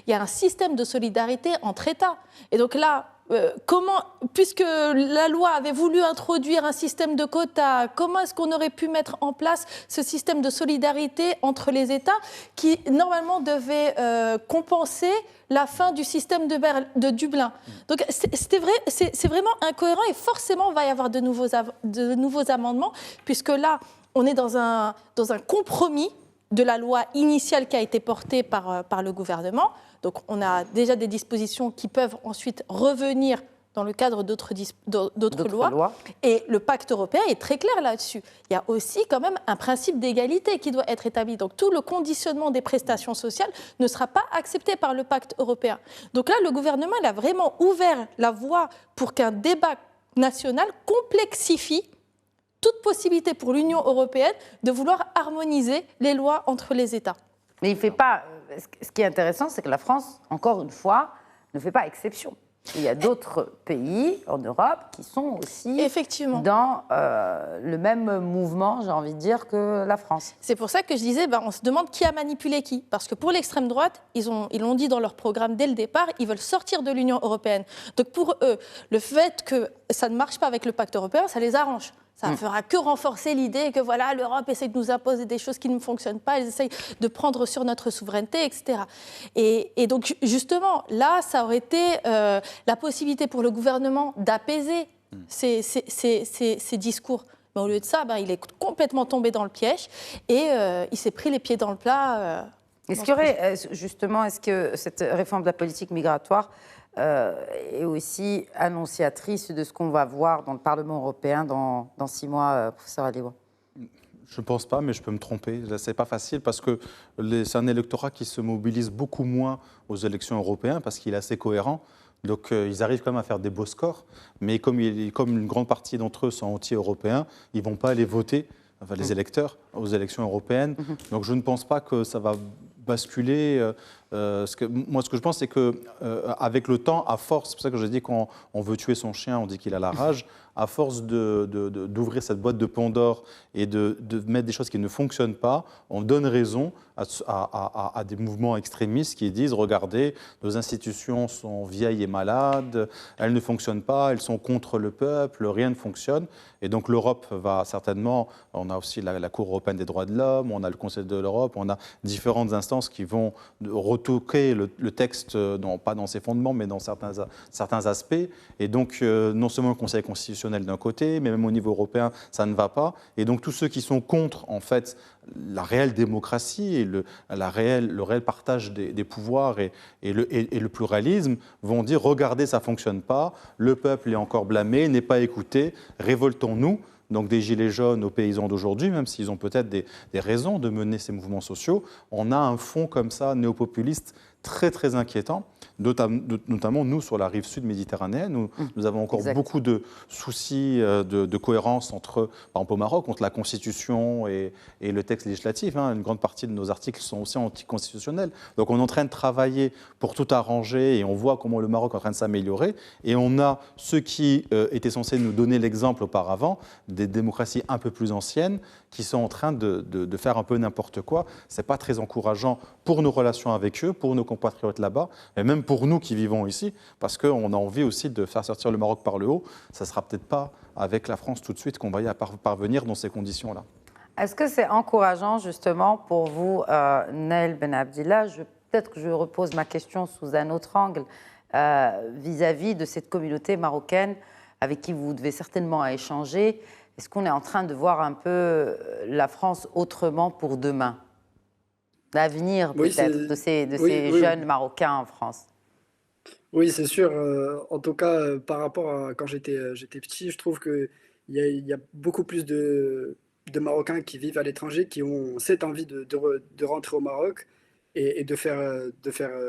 Il y a un système de solidarité entre États. Et donc là, puisque la loi avait voulu introduire un système de quotas, comment est-ce qu'on aurait pu mettre en place ce système de solidarité entre les États qui, normalement, devait compenser la fin du système de Dublin. Donc, c'est vraiment incohérent et forcément, il va y avoir de nouveaux amendements, puisque là, on est dans un compromis de la loi initiale qui a été portée par le gouvernement. Donc, on a déjà des dispositions qui peuvent ensuite revenir dans le cadre d'autres lois. Et le pacte européen est très clair là-dessus. Il y a aussi quand même un principe d'égalité qui doit être établi. Donc, tout le conditionnement des prestations sociales ne sera pas accepté par le pacte européen. Donc là, le gouvernement il a vraiment ouvert la voie pour qu'un débat national complexifie toute possibilité pour l'Union européenne de vouloir harmoniser les lois entre les États. Mais il ne fait pas... Ce qui est intéressant, c'est que la France, encore une fois, ne fait pas exception. Il y a d'autres pays en Europe qui sont aussi dans le même mouvement, j'ai envie de dire, que la France. C'est pour ça que je disais, on se demande qui a manipulé qui. Parce que pour l'extrême droite, ils l'ont dit dans leur programme dès le départ, ils veulent sortir de l'Union européenne. Donc pour eux, le fait que ça ne marche pas avec le pacte européen, ça les arrange. Ça ne fera que renforcer l'idée que l'Europe essaie de nous imposer des choses qui ne fonctionnent pas, elle essaie de prendre sur notre souveraineté, etc. Et donc, justement, là, ça aurait été la possibilité pour le gouvernement d'apaiser ces discours. Mais au lieu de ça, il est complètement tombé dans le piège et il s'est pris les pieds dans le plat. Est-ce qu'il y aurait, justement, est-ce que cette réforme de la politique migratoire est aussi annonciatrice de ce qu'on va voir dans le Parlement européen dans 6 mois, professeur Aliwa? Je ne pense pas, mais je peux me tromper. Ce n'est pas facile parce que c'est un électorat qui se mobilise beaucoup moins aux élections européennes parce qu'il est assez cohérent. Donc ils arrivent quand même à faire des beaux scores, mais comme une grande partie d'entre eux sont anti-européens, ils ne vont pas aller voter, enfin les électeurs, aux élections européennes. Donc je ne pense pas que ça va basculer. Moi, ce que je pense, c'est qu'avec le temps, à force, c'est pour ça que je dis qu'on veut tuer son chien, on dit qu'il a la rage, à force d'ouvrir cette boîte de Pandore et de mettre des choses qui ne fonctionnent pas, on donne raison à des mouvements extrémistes qui disent « Regardez, nos institutions sont vieilles et malades, elles ne fonctionnent pas, elles sont contre le peuple, rien ne fonctionne. » Et donc l'Europe va certainement, on a aussi la Cour européenne des droits de l'homme, on a le Conseil de l'Europe, on a différentes instances qui vont retoquer le texte, pas dans ses fondements, mais dans certains aspects. Et donc, non seulement le Conseil constitutionnel d'un côté, mais même au niveau européen, ça ne va pas. Et donc, tous ceux qui sont contre, en fait, la réelle démocratie et le réel partage des pouvoirs et le pluralisme vont dire « Regardez, ça ne fonctionne pas, le peuple est encore blâmé, n'est pas écouté, révoltons-nous ». Donc des gilets jaunes aux paysans d'aujourd'hui, même s'ils ont peut-être des raisons de mener ces mouvements sociaux, on a un fond comme ça néopopuliste très très inquiétant, notamment nous sur la rive sud méditerranéenne, où nous avons encore beaucoup de soucis de cohérence entre, par exemple au Maroc, entre la Constitution et le texte législatif. Une grande partie de nos articles sont aussi anticonstitutionnels. Donc on est en train de travailler pour tout arranger et on voit comment le Maroc est en train de s'améliorer. Et on a ceux qui étaient censés nous donner l'exemple auparavant, des démocraties un peu plus anciennes, qui sont en train de faire un peu n'importe quoi. Ce n'est pas très encourageant pour nos relations avec eux, pour nos compatriotes là-bas, et même pour nous qui vivons ici, parce qu'on a envie aussi de faire sortir le Maroc par le haut. Ça ne sera peut-être pas avec la France tout de suite qu'on va y parvenir dans ces conditions-là. Est-ce que c'est encourageant justement pour vous, Naël Ben Abdillah? Peut-être que je repose ma question sous un autre angle vis-à-vis de cette communauté marocaine avec qui vous devez certainement échanger. Est-ce qu'on est en train de voir un peu la France autrement pour demain? L'avenir peut-être de ces jeunes Marocains en France? Oui, c'est sûr. En tout cas, par rapport à quand j'étais petit, je trouve qu'il y a beaucoup plus de Marocains qui vivent à l'étranger, qui ont cette envie de rentrer au Maroc et de faire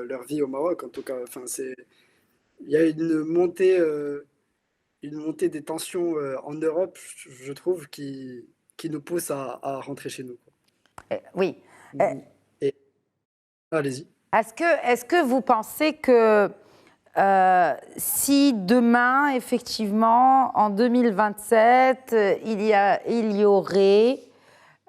leur vie au Maroc. En tout cas, enfin, il y a une montée des tensions en Europe, je trouve, qui nous pousse à rentrer chez nous. Oui. Allez-y. Est-ce que vous pensez que si demain, effectivement, en 2027, il y aurait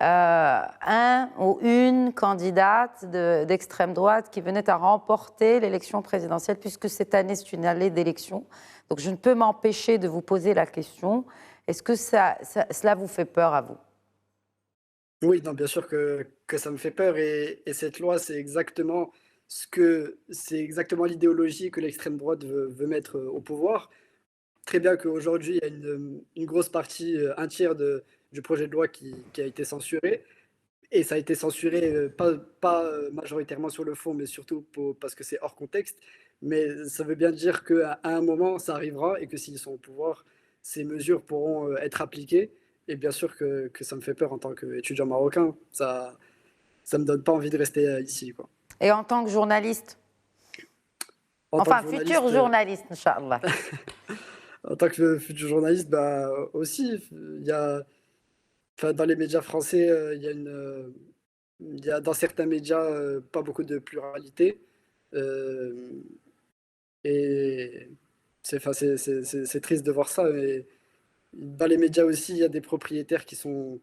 un ou une candidate d'extrême droite qui venait à remporter l'élection présidentielle, puisque cette année, c'est une année d'élection. Donc, je ne peux m'empêcher de vous poser la question. Est-ce que cela vous fait peur à vous? Oui, non, bien sûr que ça me fait peur. Et cette loi, c'est exactement l'idéologie que l'extrême droite veut mettre au pouvoir. Très bien qu'aujourd'hui, il y a une grosse partie, un tiers du projet de loi qui a été censuré. Et ça a été censuré, pas majoritairement sur le fond, mais surtout parce que c'est hors contexte. Mais ça veut bien dire qu'à un moment, ça arrivera et que s'ils sont au pouvoir, ces mesures pourront être appliquées. Et bien sûr que ça me fait peur en tant qu'étudiant marocain. Ça me donne pas envie de rester ici, quoi. Et en tant que journaliste? Futur journaliste, Inch'Allah. En tant que futur journaliste, bah, aussi, il y a... Enfin, dans les médias français, il y a dans certains médias pas beaucoup de pluralité. Et c'est triste de voir ça. Mais dans les médias aussi, il y a des propriétaires qui sont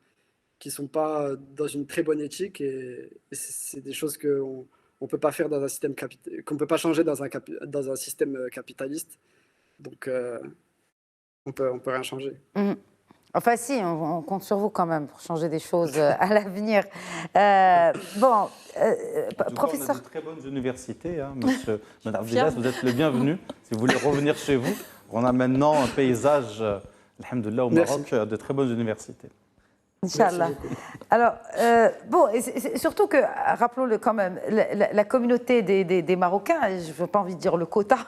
pas dans une très bonne éthique. Et c'est des choses qu'on ne peut pas faire dans un système qu'on peut pas changer dans un système capitaliste. Donc, on peut rien changer. Mmh. Enfin, si, on compte sur vous quand même pour changer des choses à l'avenir. Professeur. On a de très bonnes universités, monsieur Abdillah, vous êtes le bienvenu. Si vous voulez revenir chez vous, on a maintenant un paysage, alhamdoulilah, au Maroc, de très bonnes universités. Inch'Allah. Alors, c'est surtout que, rappelons-le quand même, la communauté des Marocains, je n'ai pas envie de dire le quota,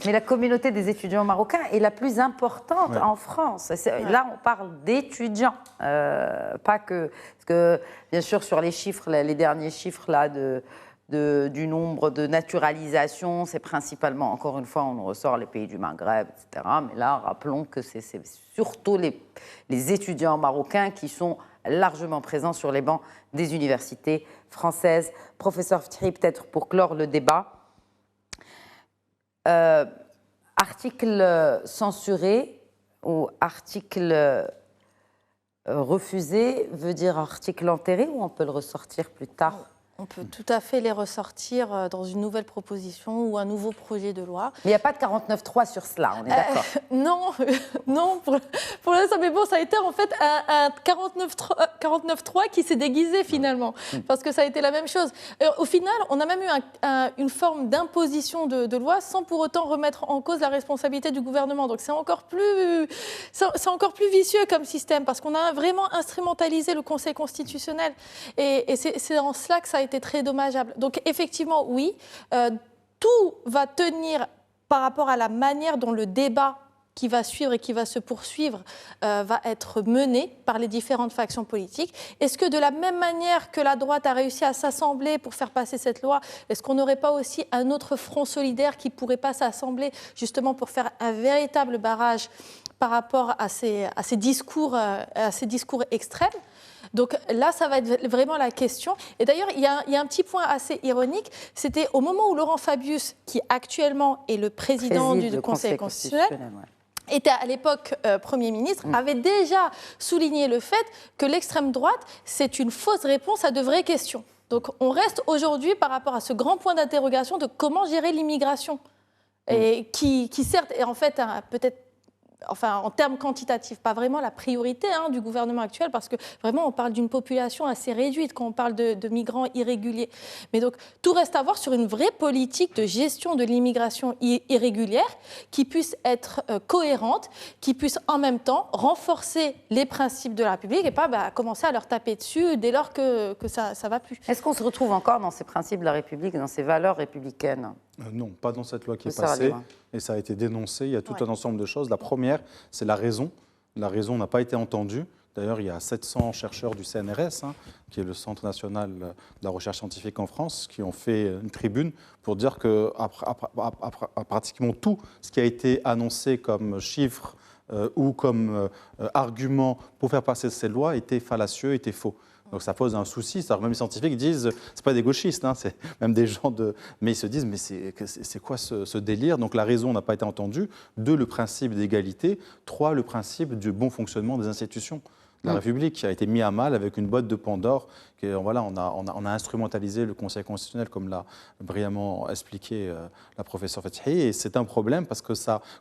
Mais la communauté des étudiants marocains est la plus importante en France. Là, on parle d'étudiants, pas que... Parce que, bien sûr, sur les chiffres, les derniers chiffres là, du nombre de naturalisations, c'est principalement, encore une fois, on ressort les pays du Maghreb, etc. Mais là, rappelons que c'est surtout les étudiants marocains qui sont largement présents sur les bancs des universités françaises. Professeur Fethi, peut-être pour clore le débat, article censuré ou article refusé veut dire article enterré ou on peut le ressortir plus tard? On peut tout à fait les ressortir dans une nouvelle proposition ou un nouveau projet de loi. Mais il n'y a pas de 49.3 sur cela, on est d'accord? Non, pour l'instant, mais bon, ça a été en fait un 49.3 qui s'est déguisé finalement, parce que ça a été la même chose. Au final, on a même eu une forme d'imposition de loi sans pour autant remettre en cause la responsabilité du gouvernement. Donc c'est encore plus vicieux comme système, parce qu'on a vraiment instrumentalisé le Conseil constitutionnel. Et c'est en cela que ça a été très dommageable. Donc effectivement, oui, tout va tenir par rapport à la manière dont le débat qui va suivre et qui va se poursuivre va être mené par les différentes factions politiques. Est-ce que de la même manière que la droite a réussi à s'assembler pour faire passer cette loi, est-ce qu'on n'aurait pas aussi un autre front solidaire qui ne pourrait pas s'assembler justement pour faire un véritable barrage par rapport à ces discours extrêmes? Donc là, ça va être vraiment la question. Et d'ailleurs, il y a un petit point assez ironique. C'était au moment où Laurent Fabius, qui actuellement est le président du Conseil constitutionnel, était à l'époque Premier ministre, avait déjà souligné le fait que l'extrême droite, c'est une fausse réponse à de vraies questions. Donc on reste aujourd'hui par rapport à ce grand point d'interrogation de comment gérer l'immigration. Et qui certes est en fait peut-être... Enfin, en termes quantitatifs, pas vraiment la priorité du gouvernement actuel, parce que vraiment, on parle d'une population assez réduite quand on parle de migrants irréguliers. Mais donc, tout reste à voir sur une vraie politique de gestion de l'immigration irrégulière qui puisse être cohérente, qui puisse en même temps renforcer les principes de la République et pas commencer à leur taper dessus dès lors que ça ne va plus. Est-ce qu'on se retrouve encore dans ces principes de la République, dans ces valeurs républicaines? Non, pas dans cette loi qui est passée, et ça a été dénoncé. Il y a tout un ensemble de choses. La première, c'est la raison. La raison n'a pas été entendue. D'ailleurs, il y a 700 chercheurs du CNRS, qui est le Centre national de la recherche scientifique en France, qui ont fait une tribune pour dire que pratiquement tout ce qui a été annoncé comme chiffre ou comme argument pour faire passer cette loi était fallacieux, était faux. Donc ça pose un souci. Même les scientifiques disent, c'est pas des gauchistes, c'est même des gens mais ils se disent, mais c'est quoi ce délire? Donc la raison n'a pas été entendue. 2, le principe d'égalité. 3, le principe du bon fonctionnement des institutions. La République qui a été mis à mal avec une boîte de Pandore. Voilà, on a instrumentalisé le Conseil constitutionnel, comme l'a brillamment expliqué la professeure Fethi. Et c'est un problème parce que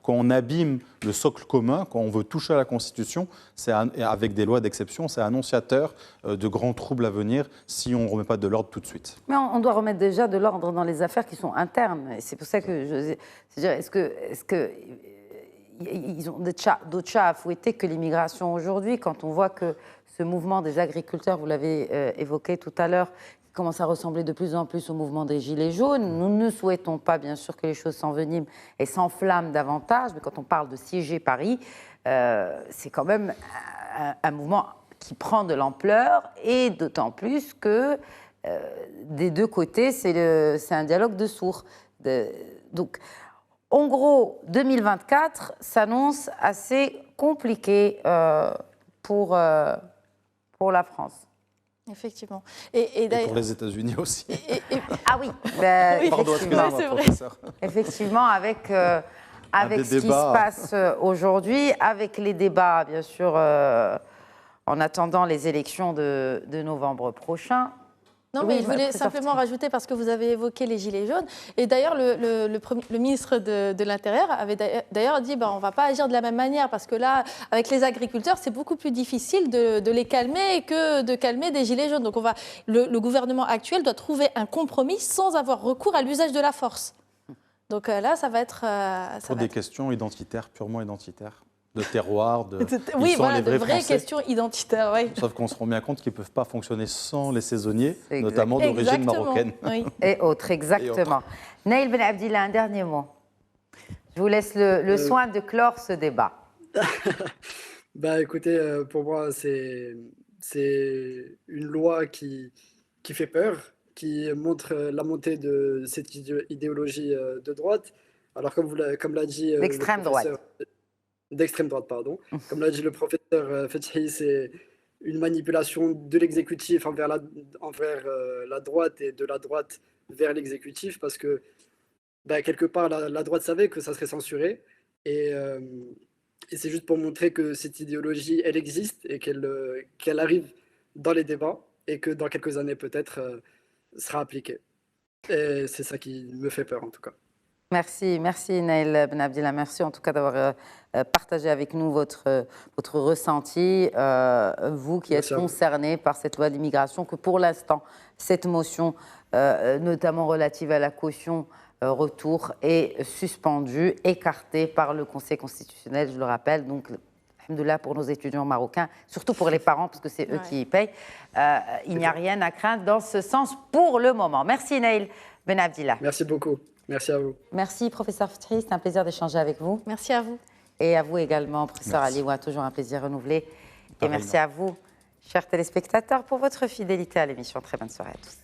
quand on abîme le socle commun, quand on veut toucher à la Constitution, avec des lois d'exception, c'est annonciateur de grands troubles à venir si on ne remet pas de l'ordre tout de suite. Mais on doit remettre déjà de l'ordre dans les affaires qui sont internes. Et c'est pour ça que c'est-à-dire, est-ce que ils ont d'autres chats à fouetter que l'immigration aujourd'hui, quand on voit que ce mouvement des agriculteurs, vous l'avez évoqué tout à l'heure, commence à ressembler de plus en plus au mouvement des Gilets jaunes. Nous ne souhaitons pas, bien sûr, que les choses s'enveniment et s'enflamment davantage, mais quand on parle de siéger Paris, c'est quand même un mouvement qui prend de l'ampleur, et d'autant plus que des deux côtés, c'est un dialogue de sourds. Donc, en gros, 2024 s'annonce assez compliqué pour la France. Effectivement. Et pour les États-Unis aussi. Ah oui, Pardon, excusez-moi, professeur. Effectivement, avec ce qui se passe aujourd'hui, avec les débats, bien sûr, en attendant les élections de novembre prochain. Non, mais je voulais simplement rajouter, parce que vous avez évoqué les Gilets jaunes, et d'ailleurs le ministre de l'Intérieur avait d'ailleurs dit on ne va pas agir de la même manière, parce que là, avec les agriculteurs, c'est beaucoup plus difficile de les calmer que de calmer des Gilets jaunes. Donc le gouvernement actuel doit trouver un compromis sans avoir recours à l'usage de la force. Donc là, ça va être... Pour des questions identitaires, purement identitaires. De terroir, oui, voilà, de vraies questions identitaires. Oui. Sauf qu'on se rend bien compte qu'ils ne peuvent pas fonctionner sans les saisonniers, notamment d'origine marocaine. Oui. Et autres, exactement. Naïl Ben Abdillah, un dernier mot. Je vous laisse le soin de clore ce débat. Bah écoutez, pour moi, c'est une loi qui fait peur, qui montre la montée de cette idéologie de droite. Alors, comme l'a dit le D'extrême droite. professeur, d'extrême droite, pardon. Comme l'a dit le professeur Fethi, c'est une manipulation de l'exécutif envers la droite et de la droite vers l'exécutif, parce que bah, quelque part, la droite savait que ça serait censuré. Et c'est juste pour montrer que cette idéologie, elle existe et qu'elle arrive dans les débats et que dans quelques années, peut-être, sera appliquée. Et c'est ça qui me fait peur, en tout cas. Merci Naël Ben Abdillah. Merci en tout cas d'avoir partagé avec nous votre ressenti. Vous qui êtes concerné par cette loi d'immigration, que pour l'instant, cette motion, notamment relative à la caution retour, est suspendue, écartée par le Conseil constitutionnel, je le rappelle. Donc, alhamdoulilah pour nos étudiants marocains, surtout pour les parents, parce que c'est eux qui y payent. Il n'y a rien à craindre dans ce sens pour le moment. Merci Naël Ben Abdillah. Merci beaucoup. Merci à vous. Merci, professeur Fethi. C'est un plaisir d'échanger avec vous. Merci à vous. Et à vous également, professeur Alioua. Toujours un plaisir renouvelé. Et merci à vous, chers téléspectateurs, pour votre fidélité à l'émission. Très bonne soirée à tous.